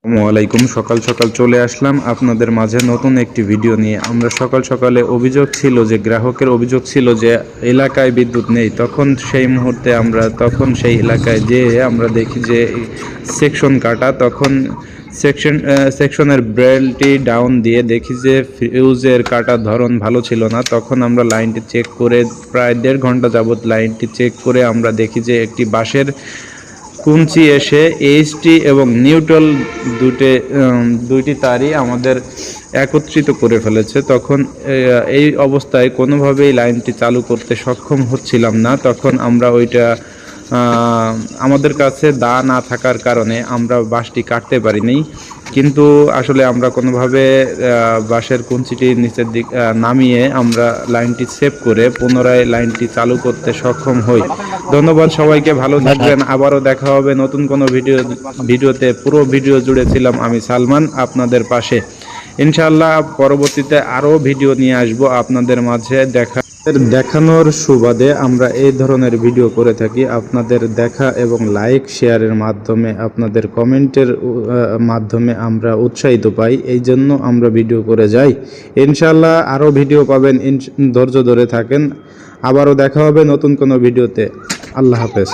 আসসালামু সকাল সকাল চলে আসলাম আপনাদের মাঝে নতুন একটি ভিডিও নিয়ে। আমরা সকাল সকালে অভিযোগ ছিল যে গ্রাহকের অভিযোগ ছিল যে এলাকায় বিদ্যুৎ নেই। তখন সেই মুহূর্তে আমরা সেই এলাকায় যেয়ে আমরা দেখি যে সেকশন কাটা। তখন সেকশনের ব্রেলটি ডাউন দিয়ে দেখি যে ফিউজের কাটার ধরন ভালো ছিল না। তখন আমরা লাইনটি চেক করে প্রায় 1.5 ঘন্টা যাবৎ লাইনটি চেক করে আমরা দেখি যে একটি বাঁশের কুঞ্চি এসে এইচটি এবং নিউট্রাল দুইটি তারই আমাদের একত্রিত করে ফেলেছে। তখন এই অবস্থায় কোনোভাবেই লাইনটি চালু করতে সক্ষম হচ্ছিলাম না। তখন আমরা আমাদের কাছে দা না থাকার কারণে আমরা বাঁশটি কাটতে পারিনি। কিন্তু আসলে আমরা কোনোভাবে বাঁশের কুঞ্চিটি নিচের দিক নামিয়ে আমরা লাইনটি সেভ করে পুনরায় লাইনটি চালু করতে সক্ষম হই। ধন্যবাদ সবাইকে, ভালো থাকবেন। আবারও দেখা হবে নতুন কোনো ভিডিওতে। পুরো ভিডিও জুড়ে ছিলাম আমি সালমান আপনাদের পাশে। ইনশাআল্লাহ পরবর্তীতে আরও ভিডিও নিয়ে আসবো আপনাদের মাঝে। দেখানোর সুবাদে আমরা এই ধরনের ভিডিও করে থাকি। আপনাদের দেখা এবং লাইক শেয়ারের মাধ্যমে, আপনাদের কমেন্টের মাধ্যমে আমরা উৎসাহিত পাই। এই জন্য আমরা ভিডিও করে যাই। ইনশাআল্লাহ আরও ভিডিও পাবেন, ধৈর্য ধরে থাকেন। আবারও দেখা হবে নতুন কোনো ভিডিওতে। আল্লাহ হাফেজ।